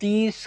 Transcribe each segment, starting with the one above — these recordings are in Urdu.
30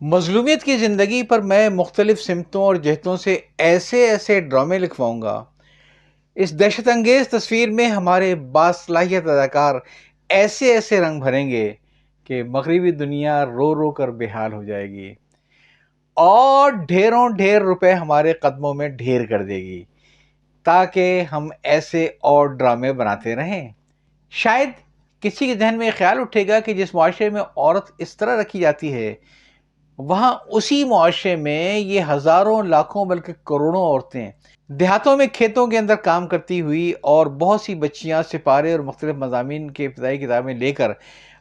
مظلومیت کی زندگی پر میں مختلف سمتوں اور جہتوں سے ایسے ایسے ڈرامے لکھواؤں گا، اس دہشت انگیز تصویر میں ہمارے باصلاحیت اداکار ایسے ایسے رنگ بھریں گے کہ مغربی دنیا رو رو کر بے حال ہو جائے گی اور ڈھیروں ڈھیر روپے ہمارے قدموں میں ڈھیر کر دے گی تاکہ ہم ایسے اور ڈرامے بناتے رہیں۔ شاید کسی کے ذہن میں یہ خیال اٹھے گا کہ جس معاشرے میں عورت اس طرح رکھی جاتی ہے، وہاں اسی معاشرے میں یہ ہزاروں لاکھوں بلکہ کروڑوں عورتیں دیہاتوں میں کھیتوں کے اندر کام کرتی ہوئی اور بہت سی بچیاں سپارے اور مختلف مضامین کی ابتدائی کتابیں لے کر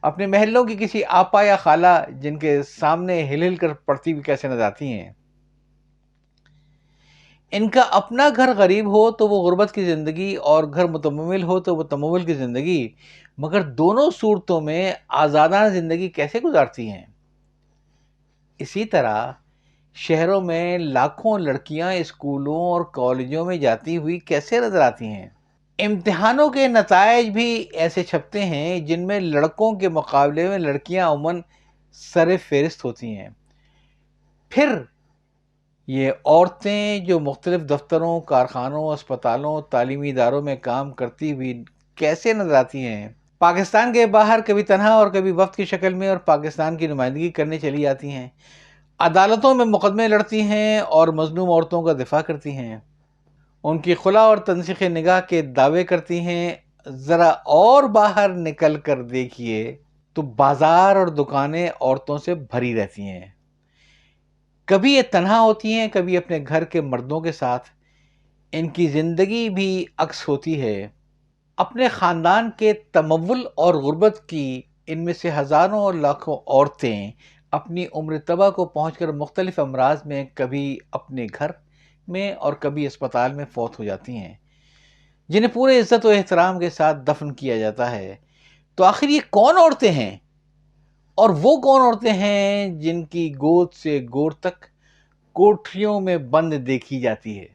اپنے محلوں کی کسی آپا یا خالہ جن کے سامنے ہل ہل کر پڑتی ہوئی کیسے نظر آتی ہیں۔ ان کا اپنا گھر غریب ہو تو وہ غربت کی زندگی اور گھر متمول ہو تو وہ تمول کی زندگی، مگر دونوں صورتوں میں آزادانہ زندگی کیسے گزارتی ہیں۔ اسی طرح شہروں میں لاکھوں لڑکیاں اسکولوں اور کالجوں میں جاتی ہوئی کیسے نظر آتی ہیں۔ امتحانوں کے نتائج بھی ایسے چھپتے ہیں جن میں لڑکوں کے مقابلے میں لڑکیاں عموماً سر فہرست ہوتی ہیں۔ پھر یہ عورتیں جو مختلف دفتروں، کارخانوں، اسپتالوں، تعلیمی اداروں میں کام کرتی ہوئی کیسے نظر آتی ہیں۔ پاکستان کے باہر کبھی تنہا اور کبھی وفد کی شکل میں اور پاکستان کی نمائندگی کرنے چلی جاتی ہیں، عدالتوں میں مقدمے لڑتی ہیں اور مظلوم عورتوں کا دفاع کرتی ہیں، ان کی خلا اور تنسیخ نگاہ کے دعوے کرتی ہیں۔ ذرا اور باہر نکل کر دیکھیے تو بازار اور دکانیں عورتوں سے بھری رہتی ہیں، کبھی یہ تنہا ہوتی ہیں، کبھی اپنے گھر کے مردوں کے ساتھ۔ ان کی زندگی بھی عکس ہوتی ہے اپنے خاندان کے تمول اور غربت کی۔ ان میں سے ہزاروں اور لاکھوں عورتیں اپنی عمر طبع کو پہنچ کر مختلف امراض میں کبھی اپنے گھر میں اور کبھی اسپتال میں فوت ہو جاتی ہیں، جنہیں پورے عزت و احترام کے ساتھ دفن کیا جاتا ہے۔ تو آخر یہ کون عورتیں ہیں، اور وہ کون عورتیں ہیں جن کی گود سے گور تک کوٹھریوں میں بند دیکھی جاتی ہے؟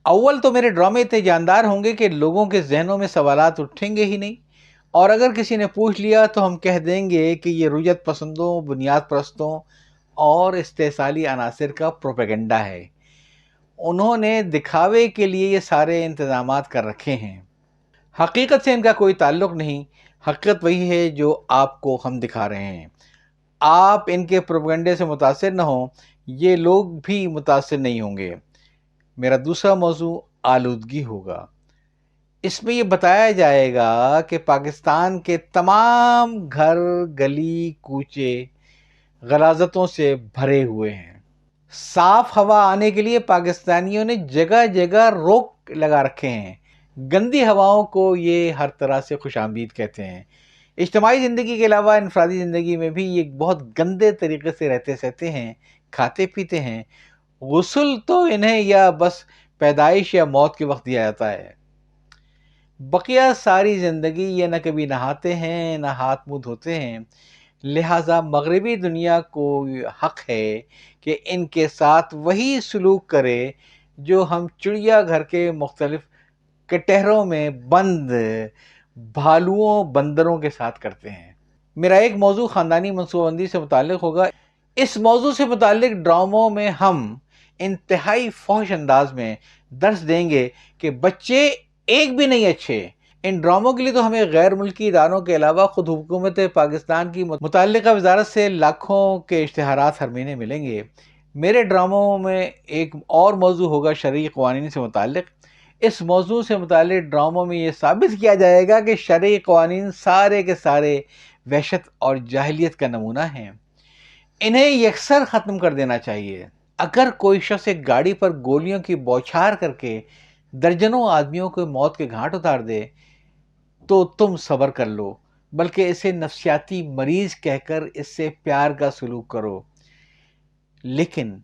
اول تو میرے ڈرامے اتنے جاندار ہوں گے کہ لوگوں کے ذہنوں میں سوالات اٹھیں گے ہی نہیں، اور اگر کسی نے پوچھ لیا تو ہم کہہ دیں گے کہ یہ رجعت پسندوں، بنیاد پرستوں اور استحصالی عناصر کا پروپیگنڈا ہے۔ انہوں نے دکھاوے کے لیے یہ سارے انتظامات کر رکھے ہیں، حقیقت سے ان کا کوئی تعلق نہیں۔ حقیقت وہی ہے جو آپ کو ہم دکھا رہے ہیں۔ آپ ان کے پروپیگنڈے سے متاثر نہ ہوں، یہ لوگ بھی متاثر نہیں ہوں گے۔ میرا دوسرا موضوع آلودگی ہوگا۔ اس میں یہ بتایا جائے گا کہ پاکستان کے تمام گھر، گلی، کوچے غلاظتوں سے بھرے ہوئے ہیں۔ صاف ہوا آنے کے لیے پاکستانیوں نے جگہ جگہ روک لگا رکھے ہیں۔ گندی ہواؤں کو یہ ہر طرح سے خوش آمدید کہتے ہیں۔ اجتماعی زندگی کے علاوہ انفرادی زندگی میں بھی یہ بہت گندے طریقے سے رہتے سہتے ہیں، کھاتے پیتے ہیں۔ غسل تو انہیں یا بس پیدائش یا موت کے وقت دیا جاتا ہے، بقیہ ساری زندگی یہ نہ کبھی نہاتے ہیں نہ ہاتھ منہ دھوتے ہیں۔ لہٰذا مغربی دنیا کو حق ہے کہ ان کے ساتھ وہی سلوک کرے جو ہم چڑیا گھر کے مختلف کٹہروں میں بند بھالوؤں، بندروں کے ساتھ کرتے ہیں۔ میرا ایک موضوع خاندانی منصوبہ بندی سے متعلق ہوگا۔ اس موضوع سے متعلق ڈراموں میں ہم انتہائی فحش انداز میں درس دیں گے کہ بچے ایک بھی نہیں اچھے۔ ان ڈراموں کے لیے تو ہمیں غیر ملکی اداروں کے علاوہ خود حکومت پاکستان کی متعلقہ وزارت سے لاکھوں کے اشتہارات ہر مہینے ملیں گے۔ میرے ڈراموں میں ایک اور موضوع ہوگا شرعی قوانین سے متعلق۔ اس موضوع سے متعلق ڈراموں میں یہ ثابت کیا جائے گا کہ شرعی قوانین سارے کے سارے وحشت اور جاہلیت کا نمونہ ہیں، انہیں یکسر ختم کر دینا چاہیے۔ اگر کوئی شخص ایک گاڑی پر گولیوں کی بوچھار کر کے درجنوں آدمیوں کو موت کے گھاٹ اتار دے تو تم صبر کر لو، بلکہ اسے نفسیاتی مریض کہہ کر اس سے پیار کا سلوک کرو۔ لیکن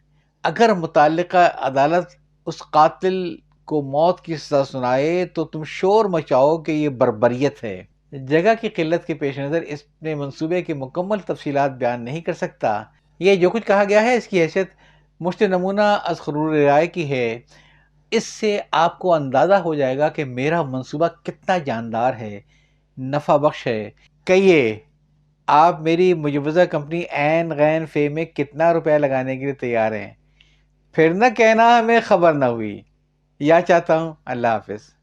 اگر متعلقہ عدالت اس قاتل کو موت کی سزا سنائے تو تم شور مچاؤ کہ یہ بربریت ہے۔ جگہ کی قلت کے پیش نظر اس نے منصوبے کی مکمل تفصیلات بیان نہیں کر سکتا۔ یہ جو کچھ کہا گیا ہے اس کی حیثیت مشت نمونہ از خرور رائے کی ہے۔ اس سے آپ کو اندازہ ہو جائے گا کہ میرا منصوبہ کتنا جاندار ہے، نفع بخش ہے۔ کہیے آپ میری مجوزہ کمپنی عین غین فے میں کتنا روپیہ لگانے کے لیے تیار ہیں؟ پھر نہ کہنا ہمیں خبر نہ ہوئی. یا چاہتا ہوں. اللہ حافظ.